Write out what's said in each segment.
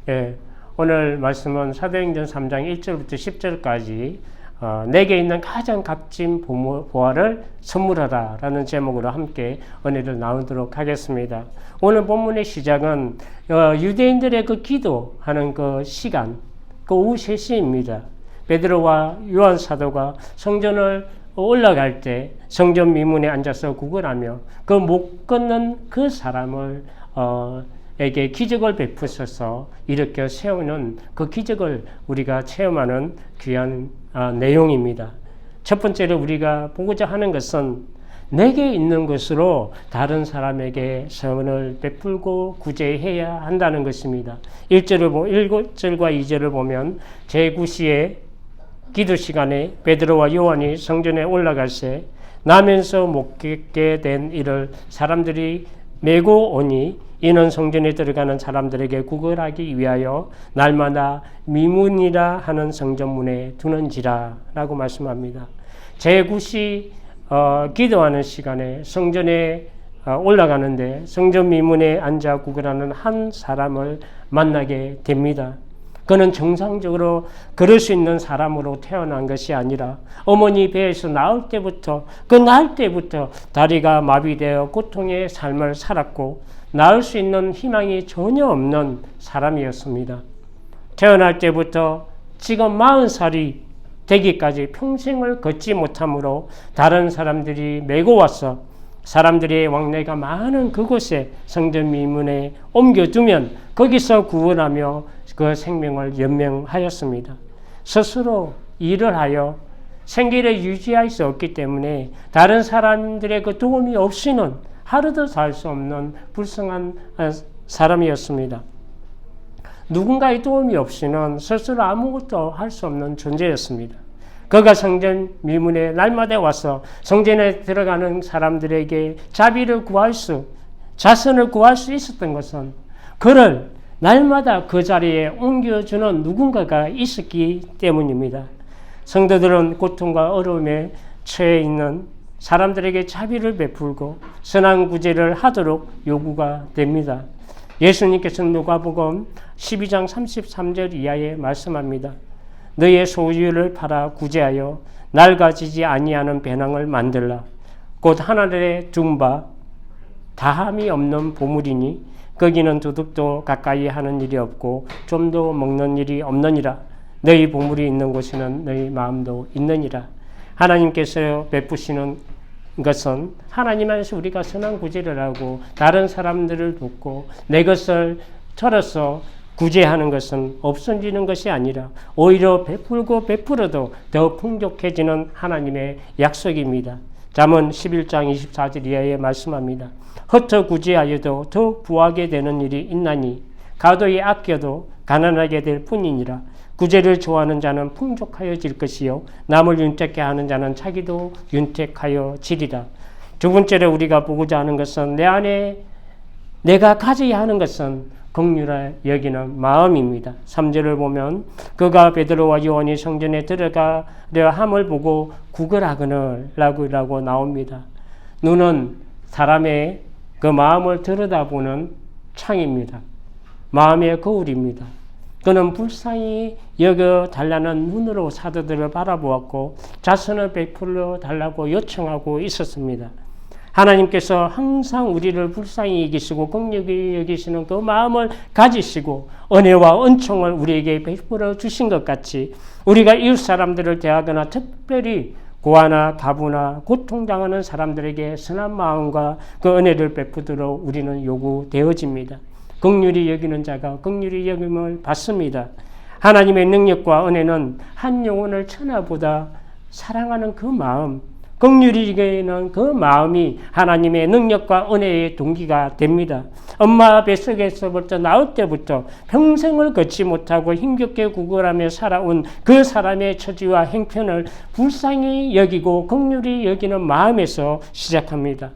예, 오늘 말씀은 사도행전 3장 1절부터 10절까지 내게 있는 가장 값진 보화를 선물하라 라는 제목으로 함께 은혜를 나누도록 하겠습니다. 오늘 본문의 시작은 유대인들의 그 기도하는 그 시간, 그 오후 3시입니다. 베드로와 요한 사도가 성전을 올라갈 때 성전 미문에 앉아서 구걸하며 그 못 걷는 그 사람을 에게 기적을 베푸셔서 일으켜 세우는 그 기적을 우리가 체험하는 귀한 내용입니다. 첫 번째로 우리가 보고자 하는 것은 내게 있는 것으로 다른 사람에게 선을 베풀고 구제해야 한다는 것입니다. 1절과 2절을 보면 제9시에 기도 시간에 베드로와 요한이 성전에 올라갈새 나면서 못 걷게 된 이를 사람들이 메고 오니 이는 성전에 들어가는 사람들에게 구걸하기 위하여 날마다 미문이라 하는 성전문에 두는지라 라고 말씀합니다. 제9시 기도하는 시간에 성전에 올라가는데 성전 미문에 앉아 구걸하는 한 사람을 만나게 됩니다. 그는 정상적으로 걸을 수 있는 사람으로 태어난 것이 아니라 어머니 배에서 나올 때부터 낳을 때부터 다리가 마비되어 고통의 삶을 살았고 나을 수 있는 희망이 전혀 없는 사람이었습니다. 태어날 때부터 지금 40살이 되기까지 평생을 걷지 못하므로 다른 사람들이 메고 와서 사람들의 왕래가 많은 그곳에 성전 미문에 옮겨두면 거기서 구원하며 그 생명을 연명하였습니다. 스스로 일을 하여 생계를 유지할 수 없기 때문에 다른 사람들의 그 도움이 없이는 하루도 살 수 없는 불쌍한 사람이었습니다. 누군가의 도움이 없이는 스스로 아무것도 할 수 없는 존재였습니다. 그가 성전 미문에 날마다 와서 성전에 들어가는 사람들에게 자비를 자선을 구할 수 있었던 것은 그를 날마다 그 자리에 옮겨주는 누군가가 있었기 때문입니다. 성도들은 고통과 어려움에 처해 있는 사람들에게 자비를 베풀고 선한 구제를 하도록 요구가 됩니다. 예수님께서는 누가복음 12장 33절 이하에 말씀합니다. 너의 소유를 팔아 구제하여 낡아지지 아니하는 배낭을 만들라. 곧 하늘에 둔 바 다함이 없는 보물이니 거기는 도둑도 가까이 하는 일이 없고 좀도 먹는 일이 없느니라. 너희 보물이 있는 곳에는 너희 마음도 있느니라. 하나님께서 베푸시는 것은 하나님 안에서 우리가 선한 구제를 하고 다른 사람들을 돕고 내 것을 털어서 구제하는 것은 없어지는 것이 아니라 오히려 베풀고 베풀어도 더 풍족해지는 하나님의 약속입니다. 잠언 11장 24절 이하에 말씀합니다. 흩어 구제하여도 더 부하게 되는 일이 있나니 가도에 아껴도 가난하게 될 뿐이니라. 구제를 좋아하는 자는 풍족하여질 것이요 남을 윤택케 하는 자는 자기도 윤택하여지리라. 두 번째로 우리가 보고자 하는 것은 내 안에 내가 가져야 하는 것은 긍휼히 여기는 마음입니다. 3절을 보면 그가 베드로와 요한이 성전에 들어가려 함을 보고 구걸하거늘라고 나옵니다. 눈은 사람의 그 마음을 들여다보는 창입니다. 마음의 거울입니다. 그는 불쌍히 여겨달라는 눈으로 사도들을 바라보았고 자선을 베풀어 달라고 요청하고 있었습니다. 하나님께서 항상 우리를 불쌍히 여기시고 긍휼히 여기시는 그 마음을 가지시고 은혜와 은총을 우리에게 베풀어 주신 것 같이 우리가 이웃 사람들을 대하거나 특별히 고아나 가부나 고통당하는 사람들에게 선한 마음과 그 은혜를 베푸도록 우리는 요구되어집니다. 긍휼히 여기는 자가 긍휼히 여김을 받습니다. 하나님의 능력과 은혜는 한 영혼을 천하보다 사랑하는 그 마음, 긍휼히 여기는 그 마음이 하나님의 능력과 은혜의 동기가 됩니다. 엄마 뱃속에서부터 나올 때부터 평생을 걷지 못하고 힘겹게 구걸하며 살아온 그 사람의 처지와 행편을 불쌍히 여기고 긍휼히 여기는 마음에서 시작합니다.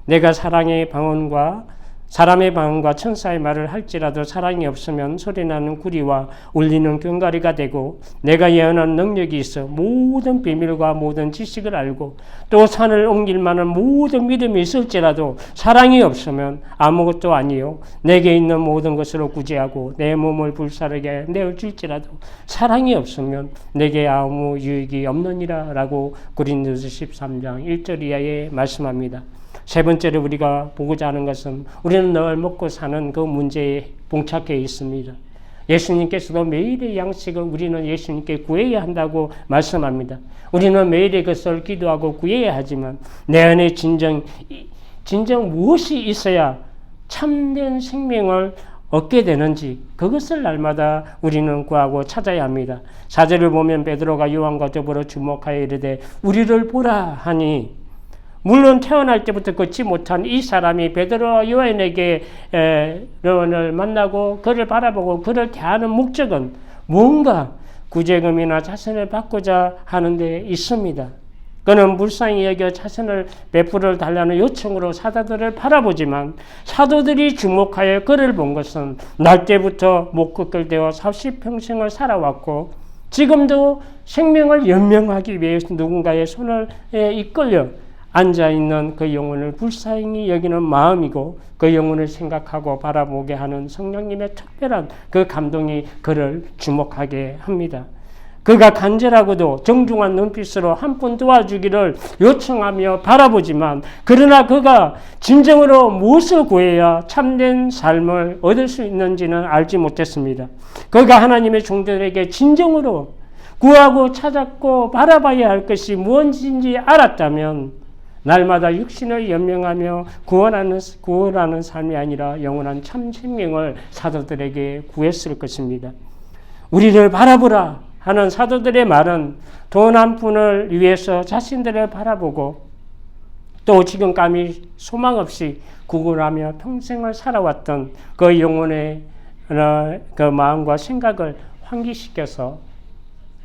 내가 사랑의 방언과 사람의 방언과 천사의 말을 할지라도 사랑이 없으면 소리나는 구리와 울리는 꽹과리가 되고, 내가 예언한 능력이 있어 모든 비밀과 모든 지식을 알고 또 산을 옮길 만한 모든 믿음이 있을지라도 사랑이 없으면 아무것도 아니요, 내게 있는 모든 것으로 구제하고 내 몸을 불사르게 내어줄지라도 사랑이 없으면 내게 아무 유익이 없느니라 라고 고린도서 13장 1절 이하에 말씀합니다. 세 번째로 우리가 보고자 하는 것은 우리는 늘 먹고 사는 그 문제에 봉착해 있습니다. 예수님께서도 매일의 양식을 우리는 예수님께 구해야 한다고 말씀합니다. 우리는 매일의 것을 기도하고 구해야 하지만 내 안에 진정 무엇이 있어야 참된 생명을 얻게 되는지 그것을 날마다 우리는 구하고 찾아야 합니다. 4절을 보면 베드로가 요한과 더불어 주목하여 이르되 우리를 보라 하니, 물론 태어날 때부터 걷지 못한 이 사람이 베드로와 요한에게 를 만나고 그를 바라보고 그를 대하는 목적은 뭔가 구제금이나 자선을 받고자 하는 데 있습니다. 그는 불쌍히 여겨 자선을 베풀어 달라는 요청으로 사도들을 바라보지만 사도들이 주목하여 그를 본 것은 날 때부터 목극걸되어 40평생을 살아왔고 지금도 생명을 연명하기 위해서 누군가의 손을 이끌려 앉아있는 그 영혼을 불쌍히 여기는 마음이고 그 영혼을 생각하고 바라보게 하는 성령님의 특별한 그 감동이 그를 주목하게 합니다. 그가 간절하고도 정중한 눈빛으로 한 분 도와주기를 요청하며 바라보지만, 그러나 그가 진정으로 무엇을 구해야 참된 삶을 얻을 수 있는지는 알지 못했습니다. 그가 하나님의 종들에게 진정으로 구하고 찾았고 바라봐야 할 것이 무엇인지 알았다면 날마다 육신을 연명하며 구원하는 삶이 아니라 영원한 참 생명을 사도들에게 구했을 것입니다. 우리를 바라보라 하는 사도들의 말은 돈 한 푼을 위해서 자신들을 바라보고 또 지금까지 소망 없이 구걸하며 평생을 살아왔던 그 영혼의 그 마음과 생각을 환기시켜서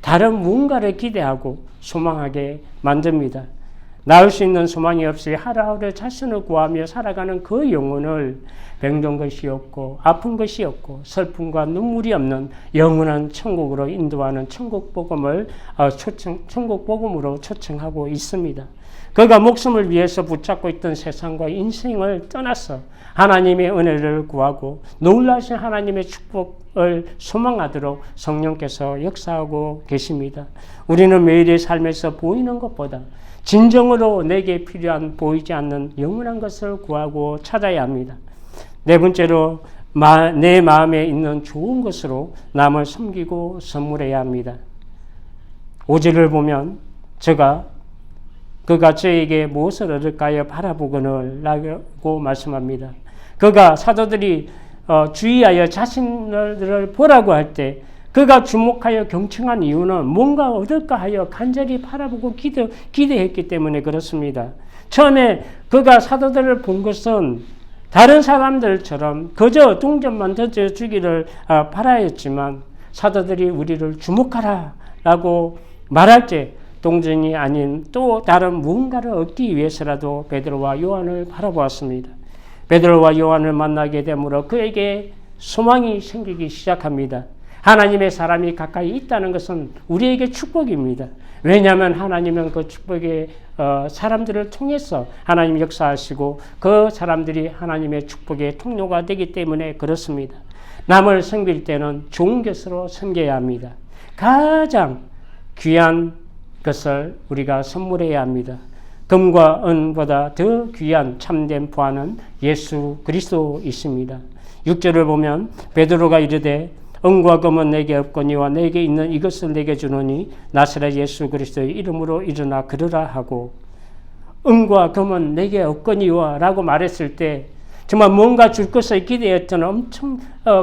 다른 무언가를 기대하고 소망하게 만듭니다. 나을 수 있는 소망이 없이 하루하루 자신을 구하며 살아가는 그 영혼을 병든 것이 없고 아픈 것이 없고 슬픔과 눈물이 없는 영원한 천국으로 인도하는 천국복음으로 초청하고 있습니다. 그가 목숨을 위해서 붙잡고 있던 세상과 인생을 떠나서 하나님의 은혜를 구하고 놀라신 하나님의 축복을 소망하도록 성령께서 역사하고 계십니다. 우리는 매일의 삶에서 보이는 것보다 진정으로 내게 필요한 보이지 않는 영원한 것을 구하고 찾아야 합니다. 네 번째로 내 마음에 있는 좋은 것으로 남을 섬기고 선물해야 합니다. 5절을 보면 그가 저에게 무엇을 얻을까요? 바라보거늘 라고 말씀합니다. 그가 사도들이 주의하여 자신을 보라고 할 때 그가 주목하여 경청한 이유는 뭔가 얻을까 하여 간절히 바라보고 기대했기 때문에 그렇습니다. 처음에 그가 사도들을 본 것은 다른 사람들처럼 그저 동전만 던져주기를 바라였지만 사도들이 우리를 주목하라 라고 말할 때 동전이 아닌 또 다른 무언가를 얻기 위해서라도 베드로와 요한을 바라보았습니다. 베드로와 요한을 만나게 되므로 그에게 소망이 생기기 시작합니다. 하나님의 사람이 가까이 있다는 것은 우리에게 축복입니다. 왜냐하면 하나님은 그 축복의 사람들을 통해서 하나님 역사하시고 그 사람들이 하나님의 축복의 통로가 되기 때문에 그렇습니다. 남을 섬길 때는 좋은 것으로 섬겨야 합니다. 가장 귀한 것을 우리가 선물해야 합니다. 금과 은보다 더 귀한 참된 부하는 예수 그리스도이십니다. 6절을 보면 베드로가 이르되 은과 금은 내게 없거니와 내게 있는 이것을 내게 주노니 나사렛 예수 그리스도의 이름으로 일어나 걸으라 하고, 은과 금은 내게 없거니와 라고 말했을 때 정말 뭔가 줄 것을 기대했던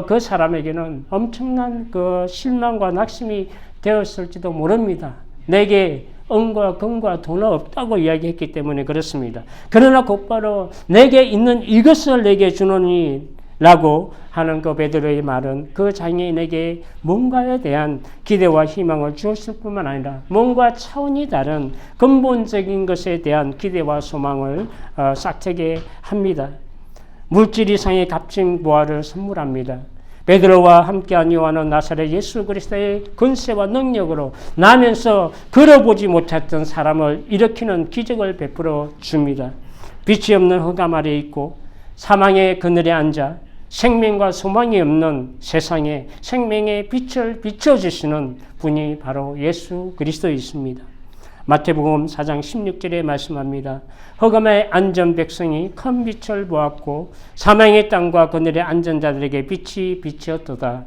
그 사람에게는 엄청난 그 실망과 낙심이 되었을지도 모릅니다. 내게 은과 금과 돈은 없다고 이야기했기 때문에 그렇습니다. 그러나 곧바로 내게 있는 이것을 내게 주노니 라고 하는 그 베드로의 말은 그 장애인에게 뭔가에 대한 기대와 희망을 주었을 뿐만 아니라 뭔가 차원이 다른 근본적인 것에 대한 기대와 소망을 싹트게 합니다. 물질 이상의 값진 보화를 선물합니다. 베드로와 함께한 요한은 나사렛 예수 그리스도의 권세와 능력으로 나면서 걸어보지 못했던 사람을 일으키는 기적을 베풀어 줍니다. 빛이 없는 흑암 아래에 있고 사망의 그늘에 앉아 생명과 소망이 없는 세상에 생명의 빛을 비춰주시는 분이 바로 예수 그리스도이십니다. 마태복음 4장 16절에 말씀합니다. 흑암에 앉은 백성이 큰 빛을 보았고 사망의 땅과 그늘에 앉은 자들에게 빛이 비치었도다.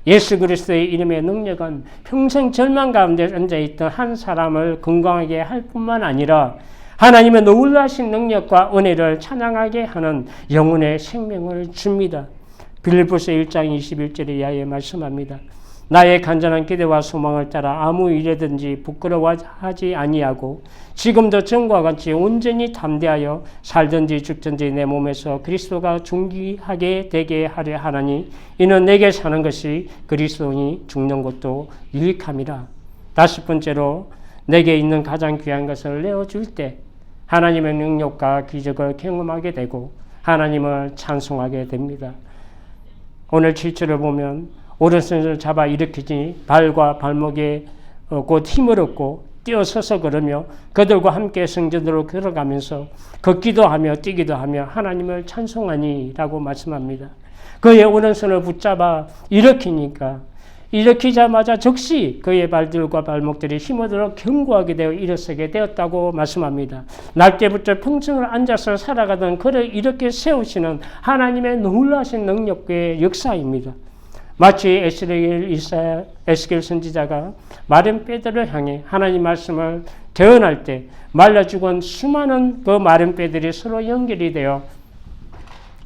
예수 그리스도의 이름의 능력은 평생 절망 가운데 앉아있던 한 사람을 건강하게 할 뿐만 아니라 하나님의 놀라신 능력과 은혜를 찬양하게 하는 영혼의 생명을 줍니다. 빌립보서 1장 21절에 이하에 말씀합니다. 나의 간절한 기대와 소망을 따라 아무 일에든지 부끄러워하지 아니하고 지금도 전과 같이 온전히 담대하여 살든지 죽든지 내 몸에서 그리스도가 존귀하게 되게 하려 하나니 이는 내게 사는 것이 그리스도니 죽는 것도 유익함이라. 다섯 번째로 내게 있는 가장 귀한 것을 내어줄 때 하나님의 능력과 기적을 경험하게 되고 하나님을 찬송하게 됩니다. 오늘 7절을 보면 오른손을 잡아 일으키지 발과 발목에 곧 힘을 얻고 뛰어서서 걸으며 그들과 함께 성전으로 걸어가면서 걷기도 하며 뛰기도 하며 하나님을 찬송하니 라고 말씀합니다. 그의 오른손을 붙잡아 일으키자마자 즉시 그의 발들과 발목들이 힘을 얻어 견고하게 되어 일어서게 되었다고 말씀합니다. 날 때부터 평생을 앉아서 살아가던 그를 이렇게 세우시는 하나님의 놀라신 능력의 역사입니다. 마치 에스겔 선지자가 마른 뼈들을 향해 하나님 말씀을 대언할 때 말라 죽은 수많은 그 마른 뼈들이 서로 연결이 되어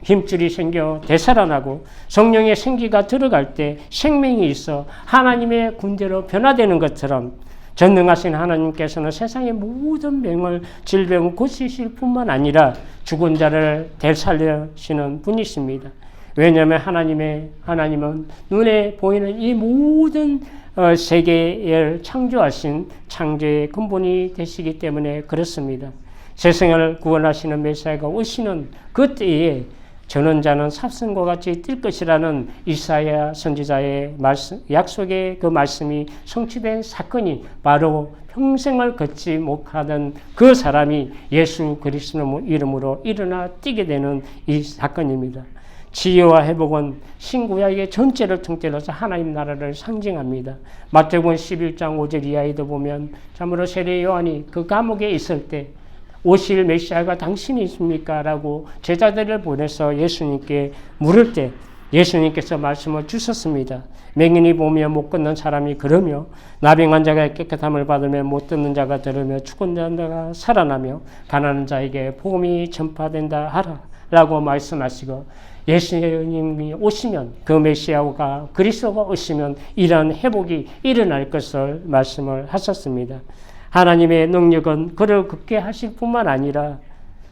힘줄이 생겨 되살아나고 성령의 생기가 들어갈 때 생명이 있어 하나님의 군대로 변화되는 것처럼 전능하신 하나님께서는 세상의 모든 병을 질병을 고치실 뿐만 아니라 죽은 자를 되살리시는 분이십니다. 왜냐하면 하나님은 눈에 보이는 이 모든 세계를 창조하신 창조의 근본이 되시기 때문에 그렇습니다. 세상을 구원하시는 메시아가 오시는 그 때에 저는 자는 삽선과 같이 뛸 것이라는 이사야 선지자의 말씀, 약속의 그 말씀이 성취된 사건이 바로 평생을 걷지 못하던 그 사람이 예수 그리스도 이름으로 일어나 뛰게 되는 이 사건입니다. 치유와 회복은 신구약의 전체를 통틀어서 하나님 나라를 상징합니다. 마태복음 11장 5절 이하에도 보면 참으로 세례 요한이 그 감옥에 있을 때 오실 메시아가 당신이십니까? 라고 제자들을 보내서 예수님께 물을 때 예수님께서 말씀을 주셨습니다. 맹인이 보며 못 걷는 사람이 걸으며 나병한 자가 깨끗함을 받으며 못 듣는 자가 들으며 죽은 자가 살아나며 가난한 자에게 복음이 전파된다 하라 라고 말씀하시고 예수님이 오시면 그 메시아가 그리스도가 오시면 이러한 회복이 일어날 것을 말씀을 하셨습니다. 하나님의 능력은 그를 걷게 하실 뿐만 아니라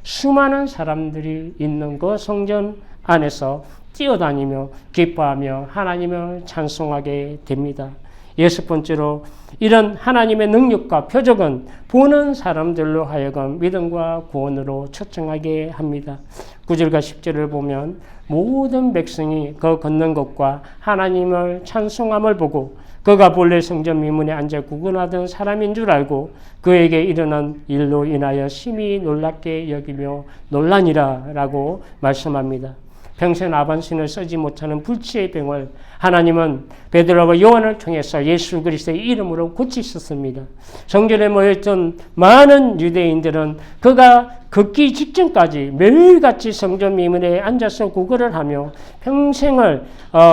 수많은 사람들이 있는 그 성전 안에서 뛰어다니며 기뻐하며 하나님을 찬송하게 됩니다. 여섯 번째로 이런 하나님의 능력과 표적은 보는 사람들로 하여금 믿음과 구원으로 초청하게 합니다. 9절과 10절을 보면 모든 백성이 그 걷는 것과 하나님을 찬송함을 보고 그가 본래 성전 미문에 앉아 구근하던 사람인 줄 알고 그에게 일어난 일로 인하여 심히 놀랍게 여기며 놀라니라 라고 말씀합니다. 평생 아반신을 쓰지 못하는 불치의 병을 하나님은 베드로와 요한을 통해서 예수 그리스도의 이름으로 고치셨습니다. 성전에 모였던 많은 유대인들은 그가 걷기 직전까지 매일같이 성전 미문에 앉아서 구걸을 하며 평생을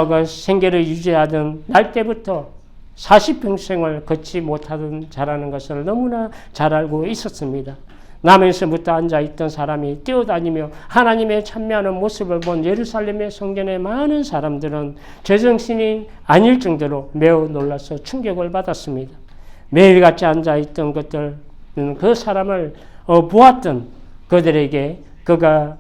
그 생계를 유지하던 날 때부터 40평생을 걷지 못하던 자라는 것을 너무나 잘 알고 있었습니다. 남에서부터 앉아있던 사람이 뛰어다니며 하나님의 찬미하는 모습을 본 예루살렘의 성전의 많은 사람들은 제정신이 아닐 정도로 매우 놀라서 충격을 받았습니다. 매일같이 앉아있던 것들, 그 사람을 보았던 그들에게 그가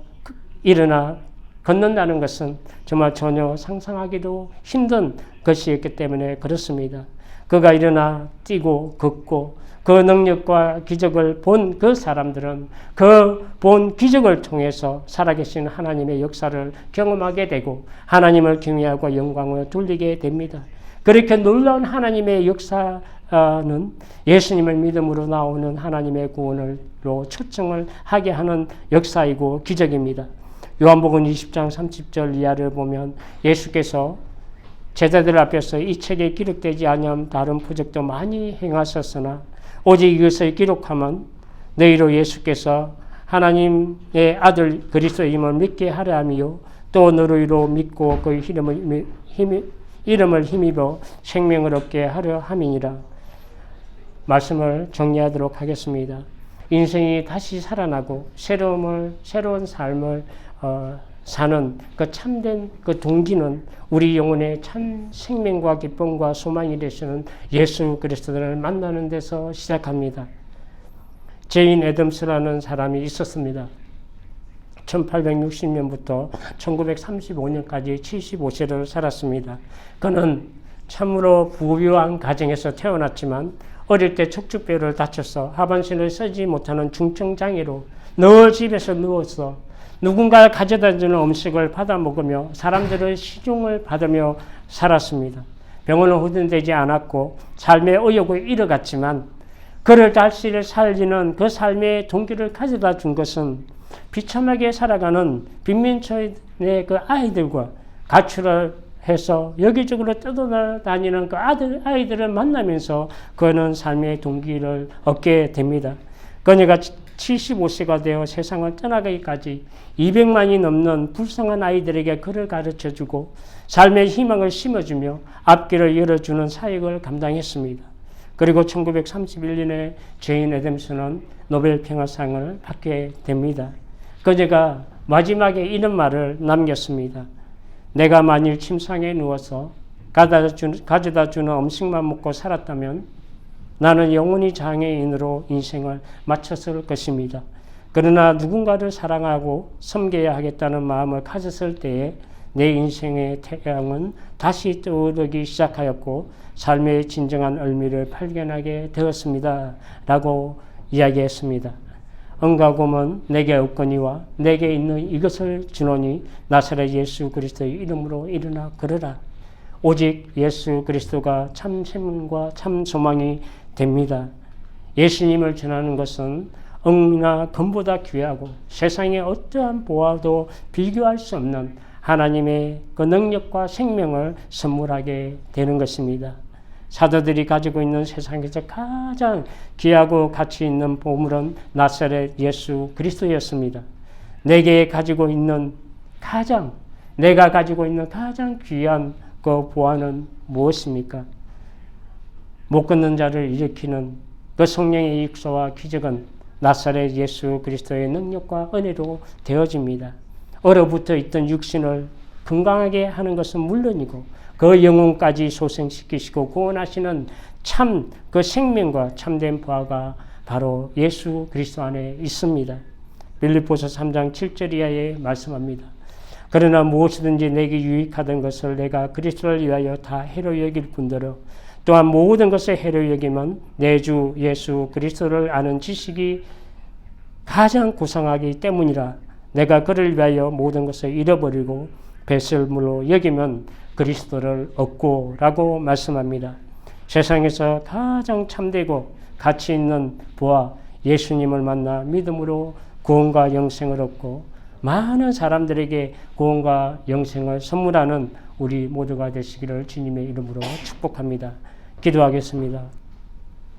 일어나 걷는다는 것은 정말 전혀 상상하기도 힘든 것이었기 때문에 그렇습니다. 그가 일어나 뛰고 걷고 그 능력과 기적을 본 그 사람들은 그 본 기적을 통해서 살아계신 하나님의 역사를 경험하게 되고 하나님을 경외하고 영광을 돌리게 됩니다. 그렇게 놀라운 하나님의 역사는 예수님을 믿음으로 나오는 하나님의 구원으로 초청을 하게 하는 역사이고 기적입니다. 요한복음 20장 30절 이하를 보면 예수께서 제자들 앞에서 이 책에 기록되지 아니한 다른 표적도 많이 행하셨으나 오직 이것을 기록하면 너희로 예수께서 하나님의 아들 그리스도임을 믿게 하려 함이요 또 너희로 믿고 그 이름을 힘입어 생명을 얻게 하려 함이니라. 말씀을 정리하도록 하겠습니다. 인생이 다시 살아나고 새로운 삶을 사는 그 참된 그 동기는 우리 영혼의 참 생명과 기쁨과 소망이 되시는 예수 그리스도를 만나는 데서 시작합니다. 제인 애덤스라는 사람이 있었습니다. 1860년부터 1935년까지 75세를 살았습니다. 그는 참으로 부유한 가정에서 태어났지만 어릴 때 척추뼈를 다쳐서 하반신을 쓰지 못하는 중증장애로 늘 집에서 누워서 누군가 가져다주는 음식을 받아 먹으며 사람들의 시중을 받으며 살았습니다. 병원은 후진되지 않았고 삶의 의욕을 잃어갔지만 그를 다시 살리는 그 삶의 동기를 가져다 준 것은 비참하게 살아가는 빈민촌의 그 아이들과 가출을 해서 여기저기로 떠돌아다니는 그 아이들을 만나면서 그는 삶의 동기를 얻게 됩니다. 그녀가 75세가 되어 세상을 떠나기까지 200만이 넘는 불쌍한 아이들에게 그를 가르쳐주고 삶의 희망을 심어주며 앞길을 열어주는 사역을 감당했습니다. 그리고 1931년에 제인 애덤스는 노벨 평화상을 받게 됩니다. 그녀가 마지막에 이런 말을 남겼습니다. 내가 만일 침상에 누워서 가져다 주는 음식만 먹고 살았다면 나는 영원히 장애인으로 인생을 마쳤을 것입니다. 그러나 누군가를 사랑하고 섬겨야 하겠다는 마음을 가졌을 때에 내 인생의 태양은 다시 떠오르기 시작하였고 삶의 진정한 의미를 발견하게 되었습니다. 라고 이야기했습니다. 응가곰은 내게 없거니와 내게 있는 이것을 주노니 나사렛 예수 그리스도의 이름으로 일어나 걸으라. 오직 예수 그리스도가 참 생명과 참 소망이 됩니다. 예수님을 전하는 것은 은이나 금보다 귀하고 세상의 어떠한 보화도 비교할 수 없는 하나님의 그 능력과 생명을 선물하게 되는 것입니다. 사도들이 가지고 있는 세상에서 가장 귀하고 가치 있는 보물은 나사렛 예수 그리스도였습니다. 내가 가지고 있는 가장 귀한 그 보화는 무엇입니까? 못 걷는 자를 일으키는 그 성령의 역사와 기적은 나사렛 예수 그리스도의 능력과 은혜로 되어집니다. 얼어붙어 있던 육신을 건강하게 하는 것은 물론이고 그 영혼까지 소생시키시고 구원하시는 참 그 생명과 참된 보화가 바로 예수 그리스도 안에 있습니다. 빌립보서 3장 7절 이하에 말씀합니다. 그러나 무엇이든지 내게 유익하던 것을 내가 그리스도를 위하여 다 해로 여길 뿐더러 또한 모든 것을 해로 여기면 내 주 예수 그리스도를 아는 지식이 가장 구성하기 때문이라. 내가 그를 위하여 모든 것을 잃어버리고 배설물로 여기면 그리스도를 얻고 라고 말씀합니다. 세상에서 가장 참되고 가치 있는 부와 예수님을 만나 믿음으로 구원과 영생을 얻고 많은 사람들에게 구원과 영생을 선물하는 우리 모두가 되시기를 주님의 이름으로 축복합니다. 기도하겠습니다.